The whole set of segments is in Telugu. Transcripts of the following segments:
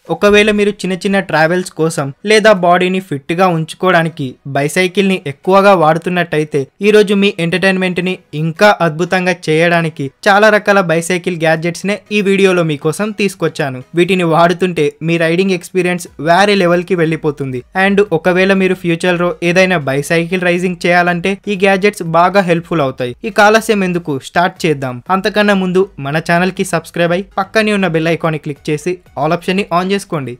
ఒకవేళ మీరు చిన్న చిన్న ట్రావెల్స్ కోసం లేదా బాడీని ఫిట్ గా ఉంచుకోవడానికి బైసైకిల్ ని ఎక్కువగా వాడుతున్నట్టయితే ఈ రోజు మీ ఎంటర్టైన్మెంట్ ని ఇంకా అద్భుతంగా చేయడానికి చాలా రకాల బైసైకిల్ గ్యాడ్జెట్స్ నే ఈ వీడియోలో మీకోసం తీసుకొచ్చాను. వీటిని వాడుతుంటే మీ రైడింగ్ ఎక్స్పీరియన్స్ వేరే లెవెల్ కి వెళ్ళిపోతుంది. అండ్ ఒకవేళ మీరు ఫ్యూచర్ లో ఏదైనా బైసైకిల్ రైజింగ్ చేయాలంటే ఈ గ్యాడ్జెట్స్ బాగా హెల్ప్ఫుల్ అవుతాయి. ఈ ఆలస్యం ఎందుకు, స్టార్ట్ చేద్దాం. అంతకన్నా ముందు మన ఛానల్ కి సబ్స్క్రైబ్ అయి పక్కనే ఉన్న బెల్ ఐకాన్ ని క్లిక్ చేసి ఆల్ ఆప్షన్ ని ఆన్ చేసుకోండి.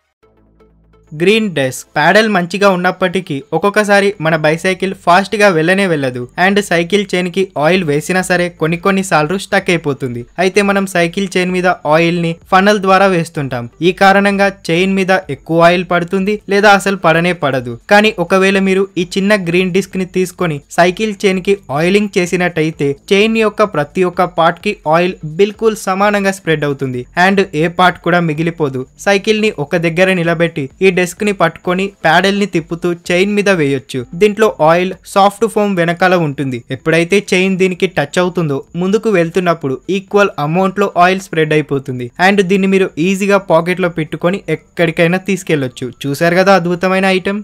గ్రీన్ డెస్క్ ప్యాడల్ మంచిగా ఉన్నప్పటికీ ఒక్కొక్కసారి మన బైసైకిల్ ఫాస్ట్ గా వెళ్ళదు. అండ్ సైకిల్ చైన్ కి ఆయిల్ వేసినా సరే కొన్ని సార్లు స్టక్ అయిపోతుంది. అయితే మనం సైకిల్ చైన్ మీద ఆయిల్ ని ఫనల్ ద్వారా వేస్తుంటాం. ఈ కారణంగా చైన్ మీద ఎక్కువ ఆయిల్ పడుతుంది లేదా అసలు పడనే పడదు. కానీ ఒకవేళ మీరు ఈ చిన్న గ్రీన్ డిస్క్ ని తీసుకొని సైకిల్ చైన్ కి ఆయిలింగ్ చేసినట్టయితే చైన్ యొక్క ప్రతి ఒక్క పార్ట్ కి ఆయిల్ బిల్కుల్ సమానంగా స్ప్రెడ్ అవుతుంది. అండ్ ఏ పార్ట్ కూడా మిగిలిపోదు. సైకిల్ ని ఒక దగ్గర నిలబెట్టి ఈ డెస్క్ ని పట్టుకొని ప్యాడల్ ని తిప్పుతూ చైన్ మీద వేయొచ్చు. దీంట్లో ఆయిల్ సాఫ్ట్ ఫోమ్ వెనకాల ఉంటుంది. ఎప్పుడైతే చైన్ దీనికి టచ్ అవుతుందో ముందుకు వెళ్తున్నప్పుడు ఈక్వల్ అమౌంట్ లో ఆయిల్ స్ప్రెడ్ అయిపోతుంది. అండ్ దీన్ని మీరు ఈజీగా పాకెట్ లో పెట్టుకొని ఎక్కడికైనా తీసుకెళ్లొచ్చు. చూసారు కదా అద్భుతమైన ఐటెం.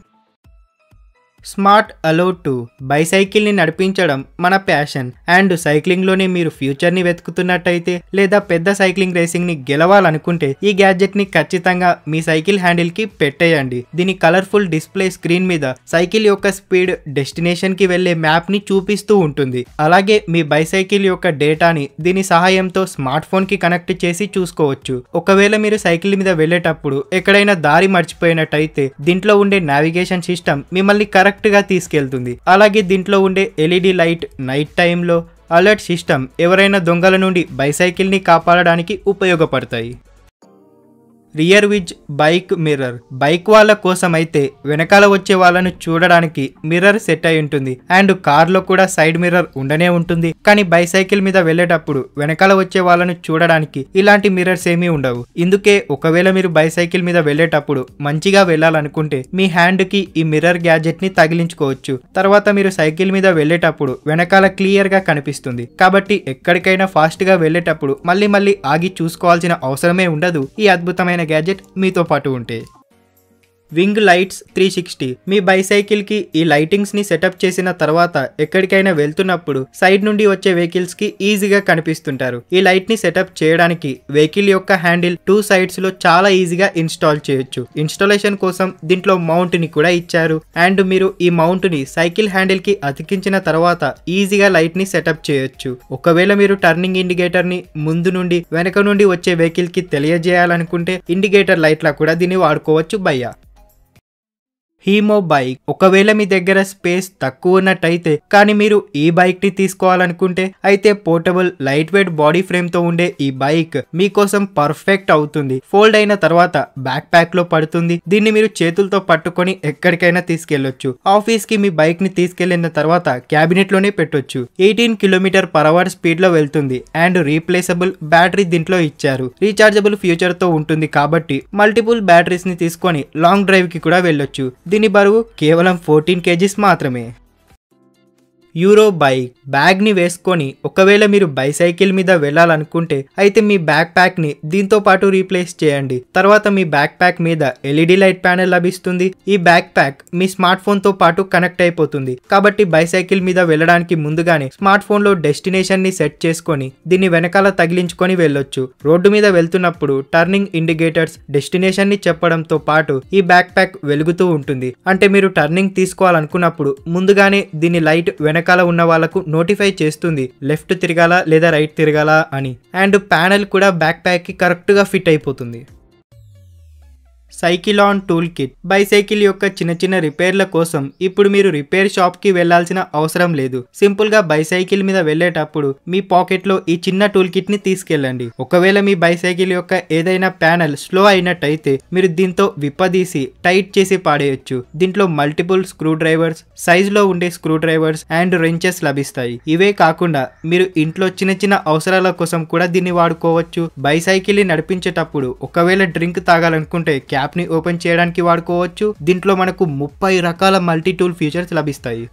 స్మార్ట్ అలో 2 బైసైకిల్ ని నడిపించడం మన ప్యాషన్. అండ్ సైక్లింగ్ లోనే మీరు ఫ్యూచర్ ని వెతుకుతున్నట్టయితే లేదా పెద్ద సైక్లింగ్ రేసింగ్ ని గెలవాలనుకుంటే ఈ గ్యాడ్జెట్ ని ఖచ్చితంగా మీ సైకిల్ హ్యాండిల్ కి పెట్టేయండి. దీని కలర్ఫుల్ డిస్ప్లే స్క్రీన్ మీద సైకిల్ యొక్క స్పీడ్, డెస్టినేషన్ కి వెళ్లే మ్యాప్ ని చూపిస్తూ ఉంటుంది. అలాగే మీ బైసైకిల్ యొక్క డేటాని దీని సహాయంతో స్మార్ట్ ఫోన్ కి కనెక్ట్ చేసి చూసుకోవచ్చు. ఒకవేళ మీరు సైకిల్ మీద వెళ్లేటప్పుడు ఎక్కడైనా దారి మర్చిపోయినట్టయితే దీంట్లో ఉండే నావిగేషన్ సిస్టమ్ మిమ్మల్ని కరెక్ట్ గా తీసుకెళ్తుంది. అలాగే దీంట్లో ఉండే ఎల్ఈడి లైట్ నైట్ టైంలో అలర్ట్ సిస్టమ్ ఎవరైనా దొంగల నుండి బైసైకిల్ ని కాపాడడానికి ఉపయోగపడతాయి. రియర్ విజ్ బైక్ మిర్రర్ బైక్ వాళ్ళ కోసం అయితే వెనకాల వచ్చే వాళ్ళను చూడడానికి మిర్రర్ సెట్ అయి ఉంటుంది. అండ్ కార్ లో కూడా సైడ్ మిర్రర్ ఉండనే ఉంటుంది. కానీ బైసైకిల్ మీద వెళ్లేటప్పుడు వెనకాల వచ్చే వాళ్ళను చూడడానికి ఇలాంటి మిర్రర్స్ ఏమీ ఉండవు. ఇందుకే ఒకవేళ మీరు బైసైకిల్ మీద వెళ్లేటప్పుడు మంచిగా వెళ్లాలనుకుంటే మీ హ్యాండ్ కి ఈ మిర్రర్ గ్యాడ్జెట్ ని తగిలించుకోవచ్చు. తర్వాత మీరు సైకిల్ మీద వెళ్లేటప్పుడు వెనకాల క్లియర్ గా కనిపిస్తుంది. కాబట్టి ఎక్కడికైనా ఫాస్ట్ గా వెళ్లేటప్పుడు మళ్ళీ ఆగి చూసుకోవాల్సిన అవసరమే ఉండదు ఈ అద్భుతమైన గ్యాడ్జెట్ మీతో పాటు ఉంటే. వింగ్ లైట్స్ 360 మీ బైసైకిల్ కి ఈ లైటింగ్స్ ని సెటప్ చేసిన తర్వాత ఎక్కడికైనా వెళ్తున్నప్పుడు సైడ్ నుండి వచ్చే వెహికల్స్ కి ఈజీగా కనిపిస్తుంటారు. ఈ లైట్ ని సెటప్ చేయడానికి వెహికల్ యొక్క హ్యాండిల్ 2 సైడ్స్ లో చాలా ఈజీగా ఇన్స్టాల్ చేయొచ్చు. ఇన్స్టాలేషన్ కోసం దీంట్లో మౌంట్ ని కూడా ఇచ్చారు. అండ్ మీరు ఈ మౌంట్ ని సైకిల్ హ్యాండిల్ కి అతికించిన తర్వాత ఈజీగా లైట్ ని సెటప్ చేయొచ్చు. ఒకవేళ మీరు టర్నింగ్ ఇండికేటర్ ని ముందు నుండి వెనక నుండి వచ్చే వెహికల్ కి తెలియజేయాలనుకుంటే ఇండికేటర్ లైట్ లా కూడా దీన్ని వాడుకోవచ్చు భయ్యా. హీమో బైక్ ఒకవేళ మీ దగ్గర స్పేస్ తక్కువ ఉన్నట్టయితే కానీ మీరు ఈ బైక్ ని తీసుకోవాలనుకుంటే అయితే portable light weight body frame తో ఉండే ఈ బైక్ మీకోసం పర్ఫెక్ట్ అవుతుంది. ఫోల్డ్ అయిన తర్వాత బ్యాక్ ప్యాక్ లో పడుతుంది. దీన్ని మీరు చేతులతో పట్టుకొని ఎక్కడికైనా తీసుకెళ్లొచ్చు. ఆఫీస్ కి మీ బైక్ ని తీసుకెళ్లిన తర్వాత క్యాబినెట్ లోనే పెట్టొచ్చు. 18 km/h స్పీడ్ లో వెళ్తుంది. అండ్ రీప్లేసబుల్ బ్యాటరీ దీంట్లో ఇచ్చారు. రీచార్జబుల్ ఫ్యూచర్ తో ఉంటుంది కాబట్టి మల్టిపుల్ బ్యాటరీస్ ని తీసుకొని లాంగ్ డ్రైవ్ కి కూడా వెళ్ళొచ్చు. దీని బరువు కేవలం 14 kgs మాత్రమే. యూరో బైక్ బ్యాగ్ ని వేసుకొని ఒకవేళ మీరు బైసైకిల్ మీద వెళ్ళాలనుకుంటే అయితే మీ బ్యాక్ ప్యాక్ ని దీంతో పాటు రీప్లేస్ చేయండి. తర్వాత మీ బ్యాక్ ప్యాక్ మీద ఎల్ఈడి లైట్ ప్యానెల్ లభిస్తుంది. ఈ బ్యాక్ ప్యాక్ మీ స్మార్ట్ ఫోన్ తో పాటు కనెక్ట్ అయిపోతుంది. కాబట్టి బైసైకిల్ మీద వెళ్ళడానికి ముందుగానే స్మార్ట్ ఫోన్ లో డెస్టినేషన్ ని సెట్ చేసుకొని దీన్ని వెనకాల తగిలించుకొని వెళ్ళొచ్చు. రోడ్డు మీద వెళ్తున్నప్పుడు టర్నింగ్ ఇండికేటర్స్ డెస్టినేషన్ ని చెప్పడంతో పాటు ఈ బ్యాక్ ప్యాక్ వెలుగుతూ ఉంటుంది. అంటే మీరు టర్నింగ్ తీసుకోవాలనుకున్నప్పుడు ముందుగానే దీని లైట్ వెనకాల ఉన్న వాళ్ళకు నోటిఫై చేస్తుంది లెఫ్ట్ తిరగాల లేదా రైట్ తిరగాల అని. అండ్ ప్యానెల్ కూడా బ్యాక్ ప్యాక్ కి కరెక్ట్ గా ఫిట్ అయిపోతుంది. సైకిలాన్ టూల్ కిట్ బైసైకిల్ యొక్క చిన్న రిపేర్ల కోసం ఇప్పుడు మీరు రిపేర్ షాప్ కి వెళ్లాల్సిన అవసరం లేదు. సింపుల్ గా బైసైకిల్ మీద వెళ్లేటప్పుడు మీ పాకెట్ లో ఈ చిన్న టూల్ కిట్ ని తీసుకెళ్ళండి. ఒకవేళ మీ బైసైకిల్ యొక్క ఏదైనా ప్యానెల్ స్లో అయినట్టయితే మీరు దీంతో విప్పదీసి టైట్ చేసి పాడేయచ్చు. దీంట్లో మల్టిపుల్ స్క్రూ డ్రైవర్స్, సైజ్ లో ఉండే స్క్రూ డ్రైవర్స్ అండ్ రెంచెస్ లభిస్తాయి. ఇవే కాకుండా మీరు ఇంట్లో చిన్న అవసరాల కోసం కూడా దీన్ని వాడుకోవచ్చు. బైసైకిల్ ని నడిపించేటప్పుడు ఒకవేళ డ్రింక్ తాగాలనుకుంటే క్యాప్ ని ఓపెన్ చేయడానికి వాడుకోవచ్చు. దీంట్లో మనకు 30 రకాల మల్టీ టూల్ ఫీచర్స్ లభిస్తాయి.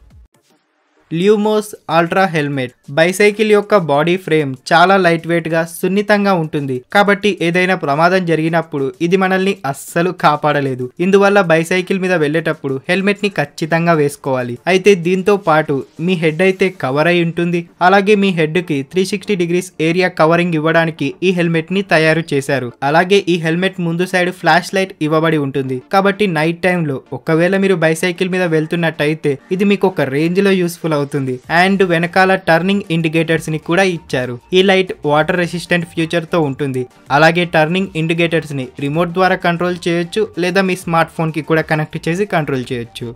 ల్యూమోస్ అల్ట్రా హెల్మెట్. బైసైకిల్ యొక్క బాడీ ఫ్రేమ్ చాలా లైట్ వెయిట్ గా సున్నితంగా ఉంటుంది కాబట్టి ఏదైనా ప్రమాదం జరిగినప్పుడు ఇది మనల్ని అస్సలు కాపాడలేదు. ఇందువల్ల బైసైకిల్ మీద వెళ్ళేటప్పుడు హెల్మెట్ ని ఖచ్చితంగా వేసుకోవాలి. అయితే దీంతో పాటు మీ హెడ్ అయితే కవర్ అయి ఉంటుంది. అలాగే మీ హెడ్ కి 360 డిగ్రీస్ ఏరియా కవరింగ్ ఇవ్వడానికి ఈ హెల్మెట్ ని తయారు చేశారు. అలాగే ఈ హెల్మెట్ ముందు సైడ్ ఫ్లాష్ లైట్ ఇవ్వబడి ఉంటుంది కాబట్టి నైట్ టైమ్ లో ఒకవేళ మీరు బైసైకిల్ మీద వెళ్తున్నట్టయితే ఇది మీకు ఒక రేంజ్ లో యూస్ఫుల్ అవుతుంది. అండ్ వెనకాల టర్నింగ్ ఇండికేటర్స్ ని కూడా ఇచ్చారు. ఈ లైట్ వాటర్ రెసిస్టెంట్ ఫ్యూచర్ తో ఉంటుంది. అలాగే టర్నింగ్ ఇండికేటర్స్ ని రిమోట్ ద్వారా కంట్రోల్ చేయొచ్చు లేదా మీ స్మార్ట్ ఫోన్ కి కూడా కనెక్ట్ చేసి కంట్రోల్ చేయొచ్చు.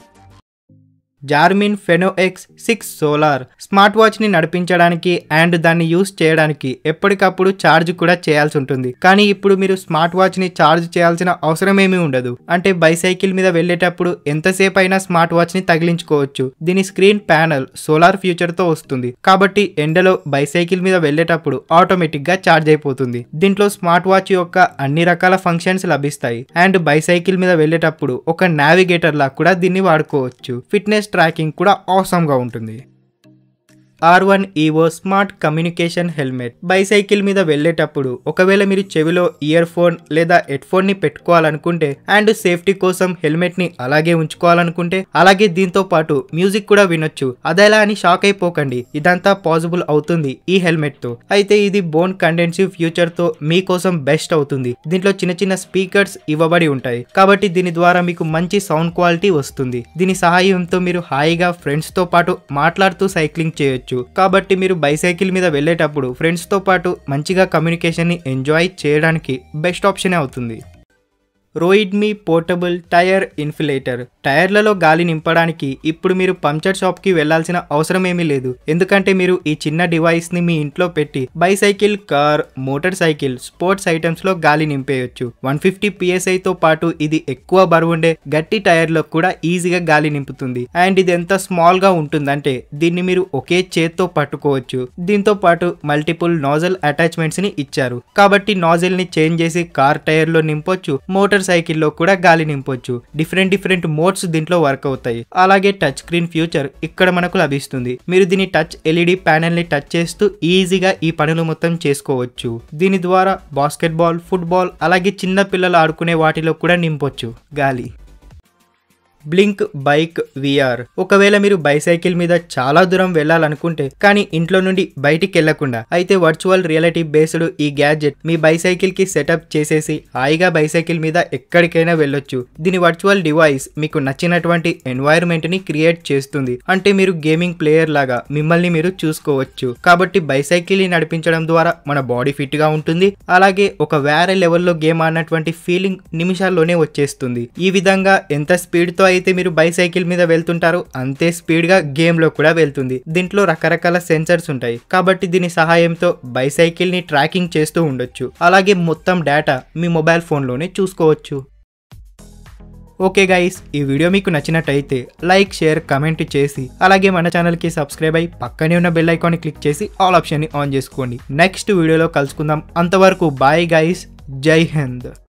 జార్మిన్ ఫెనో ఎక్స్ 6 సోలార్ స్మార్ట్ వాచ్ ని నడిపించడానికి అండ్ దాన్ని యూస్ చేయడానికి ఎప్పటికప్పుడు ఛార్జ్ కూడా చేయాల్సి ఉంటుంది. కానీ ఇప్పుడు మీరు స్మార్ట్ వాచ్ ని ఛార్జ్ చేయాల్సిన అవసరం ఏమీ ఉండదు. అంటే బైసైకిల్ మీద వెళ్ళేటప్పుడు ఎంతసేపు అయినా స్మార్ట్ వాచ్ ని తగిలించుకోవచ్చు. దీని స్క్రీన్ ప్యానల్ సోలార్ ఫ్యూచర్ తో వస్తుంది కాబట్టి ఎండలో బైసైకిల్ మీద వెళ్ళేటప్పుడు ఆటోమేటిక్ గా ఛార్జ్ అయిపోతుంది. దీంట్లో స్మార్ట్ వాచ్ యొక్క అన్ని రకాల ఫంక్షన్స్ లభిస్తాయి. అండ్ బైసైకిల్ మీద వెళ్ళేటప్పుడు ఒక నావిగేటర్ లా కూడా దీన్ని వాడుకోవచ్చు. ఫిట్నెస్ ట్రాకింగ్ కూడా ఆసమ్ గా ఉంటుంది. R1 EVO smart communication helmet. Bicycle మీద వెళ్ళేటప్పుడు ఒకవేళ మీరు చెవిలో ఇయర్ ఫోన్ లేదా హెడ్ ఫోన్ ని పెట్టుకోవాలనుకుంటే అండ్ సేఫ్టీ కోసం హెల్మెట్ ని అలాగే ఉంచుకోవాలనుకుంటే అలాగే దీంతో పాటు మ్యూజిక్ కూడా వినొచ్చు. అదెలా అని షాక్ అయిపోకండి, ఇదంతా పాసిబుల్ అవుతుంది ఈ హెల్మెట్ తో. అయితే ఇది బోన్ కండెన్సివ్ ఫ్యూచర్ తో మీకోసం బెస్ట్ అవుతుంది. దీంట్లో చిన్న చిన్న స్పీకర్స్ ఇవ్వబడి ఉంటాయి కాబట్టి దీని ద్వారా మీకు మంచి సౌండ్ క్వాలిటీ వస్తుంది. దీని సహాయంతో మీరు హాయిగా ఫ్రెండ్స్ తో పాటు మాట్లాడుతూ సైక్లింగ్ చేయొచ్చు. కాబట్టి మీరు బైసైకిల్ మీద వెళ్ళేటప్పుడు ఫ్రెండ్స్ తో పాటు మంచిగా కమ్యూనికేషన్ ని ఎంజాయ్ చేయడానికి బెస్ట్ ఆప్షన్ అవుతుంది. రోయిడ్మీ పోర్టబుల్ టైర్ ఇన్ఫ్లేటర్. టైర్లలో గాలి నింపడానికి ఇప్పుడు మీరు పంక్చర్ షాప్ కి వెళ్లాల్సిన అవసరం ఏమీ లేదు. ఎందుకంటే మీరు ఈ చిన్న డివైస్ ని మీ ఇంట్లో పెట్టి bicycle, car, motor cycle, sports items లో గాలి నింపేయొచ్చు. 150 PSI తో పాటు ఇది ఎక్కువ బరువుండే గట్టి టైర్ లో కూడా ఈజీగా గాలి నింపుతుంది. అండ్ ఇది ఎంత స్మాల్ గా ఉంటుందంటే దీన్ని మీరు ఒకే చేత్తో పట్టుకోవచ్చు. దీంతో పాటు మల్టిపుల్ నాజల్ అటాచ్మెంట్స్ ని ఇచ్చారు కాబట్టి నాజిల్ ని చేంజ్ చేసి కార్ టైర్ లో నింపొచ్చు, మోటార్ సైకిల్లో కూడా గాలి నింపొచ్చు. డిఫరెంట్ మోడ్స్ దీంట్లో వర్క్ అవుతాయి. అలాగే టచ్ స్క్రీన్ ఫ్యూచర్ ఇక్కడ మనకు లభిస్తుంది. మీరు దీని టచ్ LED ప్యానెల్ ని టచ్ చేస్తూ ఈజీగా ఈ పనులు మొత్తం చేసుకోవచ్చు. దీని ద్వారా బాస్కెట్బాల్, ఫుట్బాల్ అలాగే చిన్న పిల్లలు ఆడుకునే వాటిలో కూడా నింపొచ్చు గాలి. Blink bike VR. ఒకవేళ మీరు బైసైకిల్ మీద చాలా దూరం వెళ్ళాలనుకుంటే కానీ ఇంట్లో నుండి బయటికి వెళ్లకుండా అయితే వర్చువల్ రియాలిటీ బేస్డ్ ఈ గ్యాడ్జెట్ మీ బైసైకిల్ కి సెటప్ చేసేసి హాయిగా బైసైకిల్ మీద ఎక్కడికైనా వెళ్ళొచ్చు. దీని వర్చువల్ డివైస్ మీకు నచ్చినటువంటి ఎన్వైరన్మెంట్ ని క్రియేట్ చేస్తుంది. అంటే మీరు గేమింగ్ ప్లేయర్ లాగా మిమ్మల్ని మీరు చూసుకోవచ్చు. కాబట్టి బైసైకిల్ ని నడిపించడం ద్వారా మన బాడీ ఫిట్ గా ఉంటుంది. అలాగే ఒక వేరే లెవెల్లో గేమ్ ఆడినటువంటి ఫీలింగ్ నిమిషాల్లోనే వచ్చేస్తుంది. ఈ విధంగా ఎంత స్పీడ్ తో అయితే మీరు బైసైకిల్ మీద వెళ్తుంటారో అంతే స్పీడ్ గా గేమ్ లో కూడా వెళ్తుంది. దీంట్లో రకరకాల సెన్సర్స్ ఉంటాయి కాబట్టి దీని సహాయంతో బైసైకిల్ ని ట్రాకింగ్ చేస్తూ ఉండొచ్చు. అలాగే మొత్తం డేటా మీ మొబైల్ ఫోన్ లోనే చూసుకోవచ్చు. ఓకే గైస్, ఈ వీడియో మీకు నచ్చినట్టయితే లైక్, షేర్, కమెంట్ చేసి అలాగే మన ఛానల్ కి సబ్స్క్రైబ్ అయ్యి పక్కనే ఉన్న బెల్ ఐకాన్ ని క్లిక్ చేసి ఆల్ ఆప్షన్ ని ఆన్ చేసుకోండి. నెక్స్ట్ వీడియోలో కలుసుకుందాం. అంతవరకు బాయ్ గైస్, జై హింద్.